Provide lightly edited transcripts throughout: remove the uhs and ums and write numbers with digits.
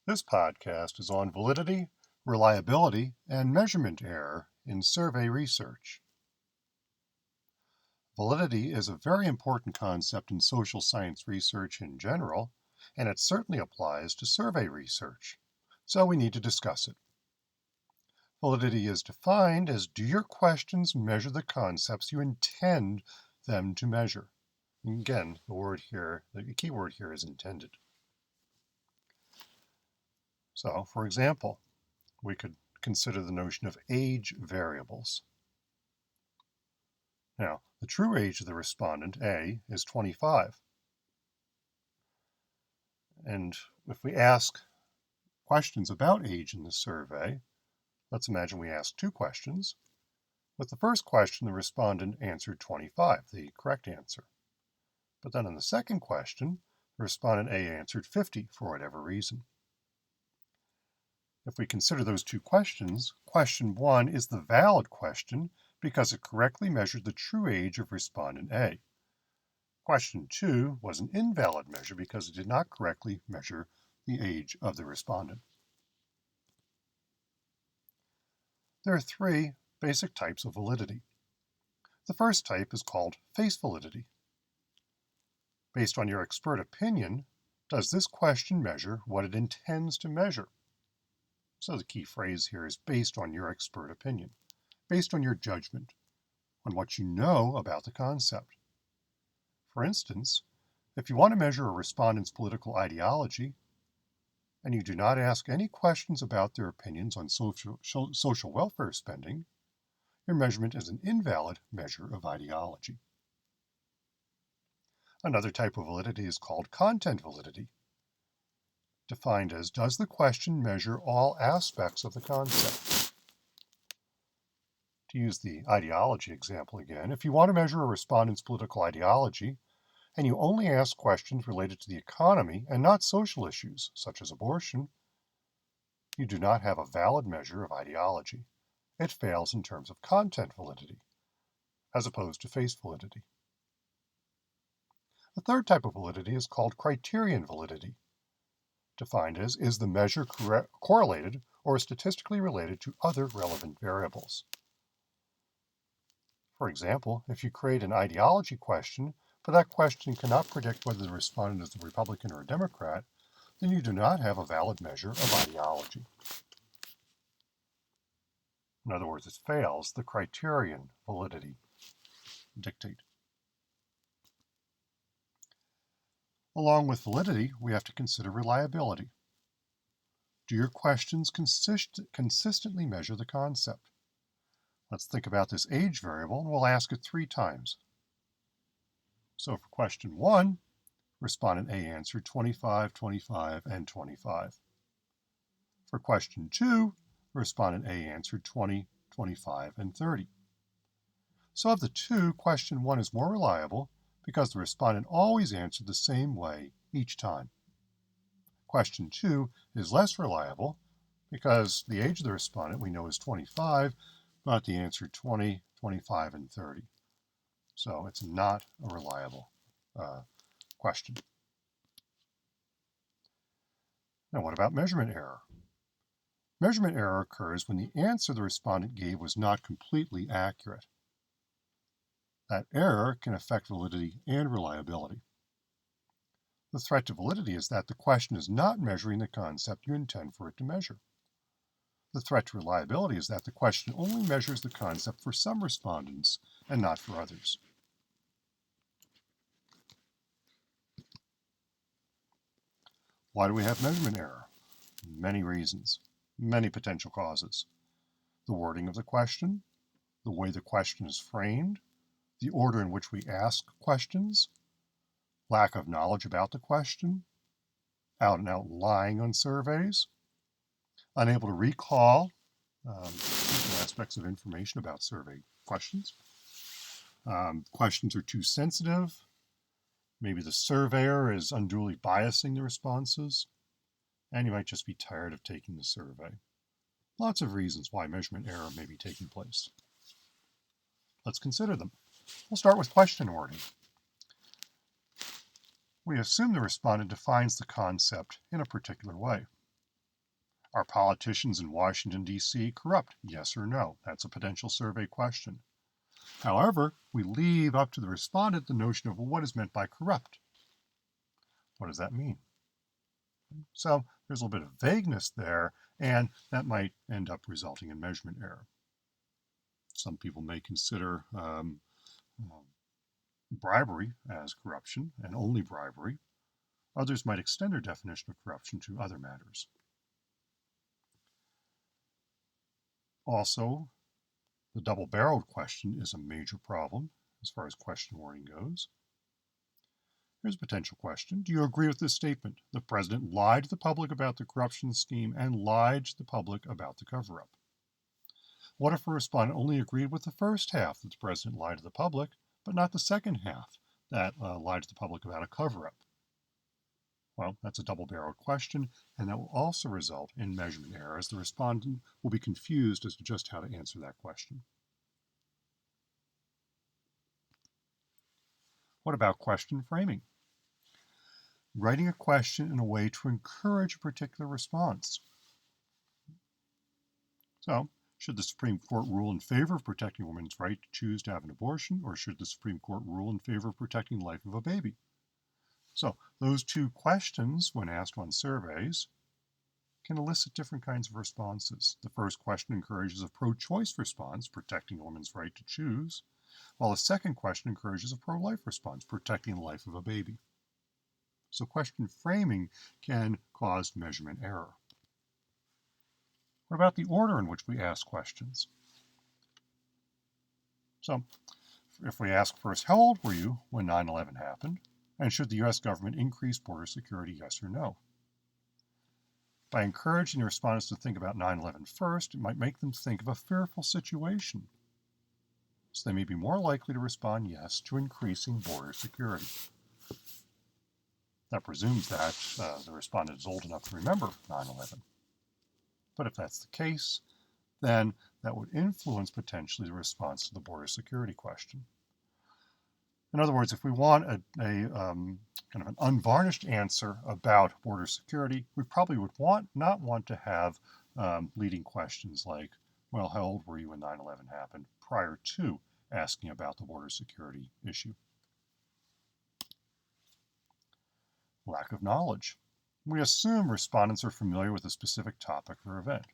This podcast is on validity, reliability, and measurement error in survey research. Validity is a very important concept in social science research in general, and it certainly applies to survey research, so we need to discuss it. Validity is defined as, do your questions measure the concepts you intend them to measure? And again, the key word here is intended. So, for example, we could consider the notion of age variables. Now, the true age of the respondent, A, is 25. And if we ask questions about age in the survey, let's imagine we ask two questions. With the first question, the respondent answered 25, the correct answer. But then in the second question, the respondent A answered 50 for whatever reason. If we consider those two questions, question 1 is the valid question because it correctly measured the true age of respondent A. Question 2 was an invalid measure because it did not correctly measure the age of the respondent. There are three basic types of validity. The first type is called face validity. Based on your expert opinion, does this question measure what it intends to measure? So the key phrase here is based on your expert opinion, based on your judgment, on what you know about the concept. For instance, if you want to measure a respondent's political ideology, and you do not ask any questions about their opinions on social welfare spending, your measurement is an invalid measure of ideology. Another type of validity is called content validity, defined as, does the question measure all aspects of the concept? To use the ideology example again, if you want to measure a respondent's political ideology, and you only ask questions related to the economy and not social issues, such as abortion, you do not have a valid measure of ideology. It fails in terms of content validity, as opposed to face validity. The third type of validity is called criterion validity, defined as, is the measure correlated or statistically related to other relevant variables? For example, if you create an ideology question, but that question cannot predict whether the respondent is a Republican or a Democrat, then you do not have a valid measure of ideology. In other words, it fails the criterion validity dictate. Along with validity, we have to consider reliability. Do your questions consistently measure the concept? Let's think about this age variable, and we'll ask it 3 times. So for question 1, respondent A answered 25, 25, and 25. For question 2, respondent A answered 20, 25, and 30. So of the two, question 1 is more reliable because the respondent always answered the same way each time. Question 2 is less reliable because the age of the respondent we know is 25, but the answer 20, 25, and 30. So it's not a reliable question. Now what about measurement error? Measurement error occurs when the answer the respondent gave was not completely accurate. That error can affect validity and reliability. The threat to validity is that the question is not measuring the concept you intend for it to measure. The threat to reliability is that the question only measures the concept for some respondents and not for others. Why do we have measurement error? Many reasons, many potential causes. The wording of the question, the way the question is framed, the order in which we ask questions, lack of knowledge about the question, out and out lying on surveys, unable to recall aspects of information about survey questions. Questions are too sensitive. Maybe the surveyor is unduly biasing the responses, and you might just be tired of taking the survey. Lots of reasons why measurement error may be taking place. Let's consider them. We'll start with question wording. We assume the respondent defines the concept in a particular way. Are politicians in Washington, D.C. corrupt? Yes or no? That's a potential survey question. However, we leave up to the respondent the notion of, well, what is meant by corrupt? What does that mean? So there's a little bit of vagueness there, and that might end up resulting in measurement error. Some people may consider bribery as corruption and only bribery. Others might extend their definition of corruption to other matters. Also, the double-barreled question is a major problem as far as question wording goes. Here's a potential question. Do you agree with this statement? The president lied to the public about the corruption scheme and lied to the public about the cover-up. What if a respondent only agreed with the first half, that the president lied to the public, but not the second half, that lied to the public about a cover-up? Well, that's a double-barreled question, and that will also result in measurement error, as the respondent will be confused as to just how to answer that question. What about question framing? Writing a question in a way to encourage a particular response. So, should the Supreme Court rule in favor of protecting a woman's right to choose to have an abortion, or should the Supreme Court rule in favor of protecting the life of a baby? So, those two questions, when asked on surveys, can elicit different kinds of responses. The first question encourages a pro-choice response, protecting a woman's right to choose, while the second question encourages a pro-life response, protecting the life of a baby. So question framing can cause measurement error. What about the order in which we ask questions? So if we ask first, how old were you when 9/11 happened? And should the U.S. government increase border security, yes or no? By encouraging the respondents to think about 9/11 first, it might make them think of a fearful situation. So they may be more likely to respond yes to increasing border security. That presumes that the respondent is old enough to remember 9/11. But if that's the case, then that would influence potentially the response to the border security question. In other words, if we want a kind of an unvarnished answer about border security, we probably would not want to have leading questions like, well, how old were you when 9/11 happened, prior to asking about the border security issue. Lack of knowledge. We assume respondents are familiar with a specific topic or event.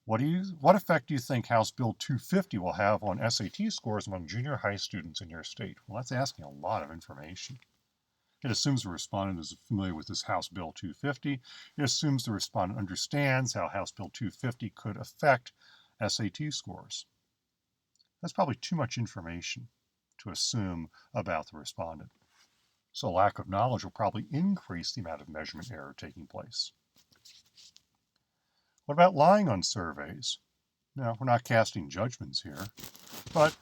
What effect do you think House Bill 250 will have on SAT scores among junior high students in your state? Well, that's asking a lot of information. It assumes the respondent is familiar with this House Bill 250. It assumes the respondent understands how House Bill 250 could affect SAT scores. That's probably too much information to assume about the respondent. So lack of knowledge will probably increase the amount of measurement error taking place. What about lying on surveys? Now, we're not casting judgments here, but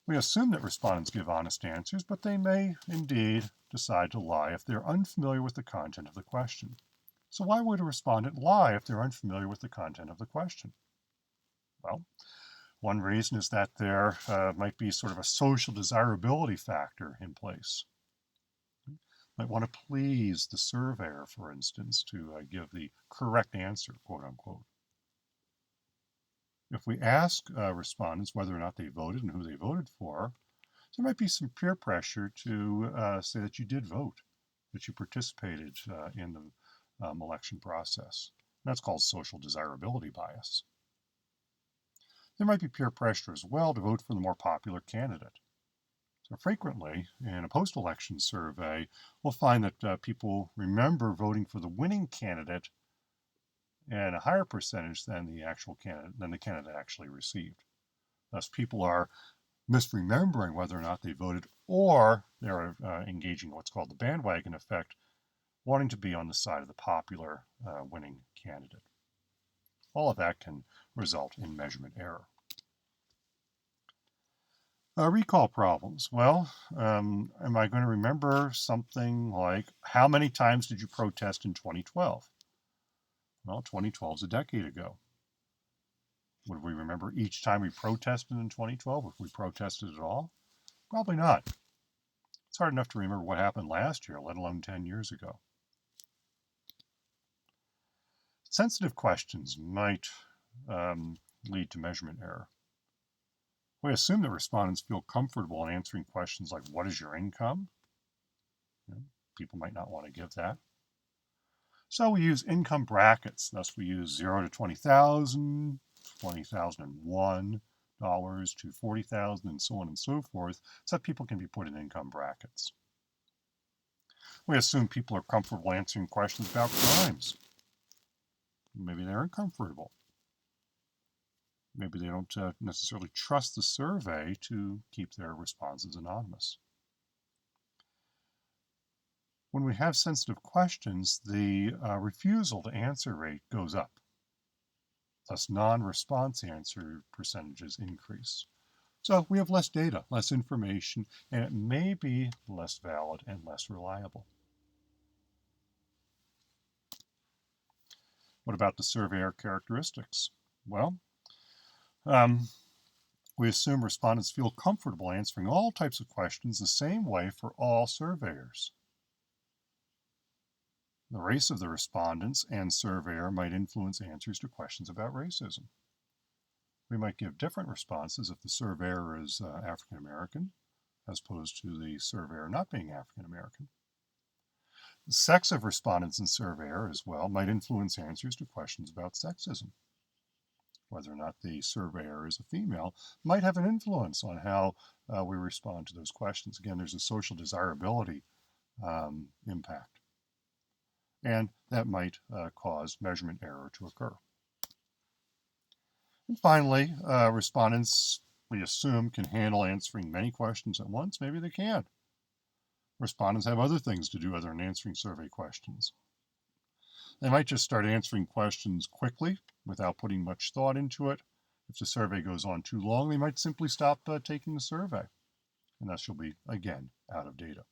we assume that respondents give honest answers, but they may indeed decide to lie if they're unfamiliar with the content of the question. So why would a respondent lie if they're unfamiliar with the content of the question? Well, one reason is that there might be sort of a social desirability factor in place. Might want to please the surveyor, for instance, to give the correct answer, quote unquote. If we ask respondents whether or not they voted and who they voted for, there might be some peer pressure to say that you did vote, that you participated in the election process. And that's called social desirability bias. There might be peer pressure as well to vote for the more popular candidate. So frequently, in a post-election survey, we'll find that people remember voting for the winning candidate at a higher percentage than the candidate actually received. Thus, people are misremembering whether or not they voted, or they're engaging in what's called the bandwagon effect, wanting to be on the side of the popular winning candidate. All of that can result in measurement error. Recall problems. Well, am I going to remember something like, how many times did you protest in 2012? Well, 2012 is a decade ago. Would we remember each time we protested in 2012, if we protested at all? Probably not. It's hard enough to remember what happened last year, let alone 10 years ago. Sensitive questions might lead to measurement error. We assume that respondents feel comfortable in answering questions like, what is your income? People might not want to give that. So we use income brackets. Thus we use 0 to 20,000, $20,001 to 40,000, and so on and so forth, so that people can be put in income brackets. We assume people are comfortable answering questions about crimes. Maybe they're uncomfortable. Maybe they don't necessarily trust the survey to keep their responses anonymous. When we have sensitive questions, the refusal to answer rate goes up. Thus, non-response answer percentages increase. So we have less data, less information, and it may be less valid and less reliable. What about the surveyor characteristics? Well, we assume respondents feel comfortable answering all types of questions the same way for all surveyors. The race of the respondents and surveyor might influence answers to questions about racism. We might give different responses if the surveyor is African American, as opposed to the surveyor not being African American. The sex of respondents and surveyor as well might influence answers to questions about sexism. Whether or not the surveyor is a female might have an influence on how we respond to those questions. Again, there's a social desirability impact. And that might cause measurement error to occur. And finally, respondents, we assume, can handle answering many questions at once. Maybe they can. Respondents have other things to do other than answering survey questions. They might just start answering questions quickly without putting much thought into it. If the survey goes on too long, they might simply stop taking the survey. And thus you'll be, again, out of data.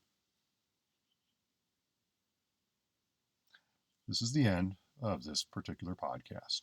This is the end of this particular podcast.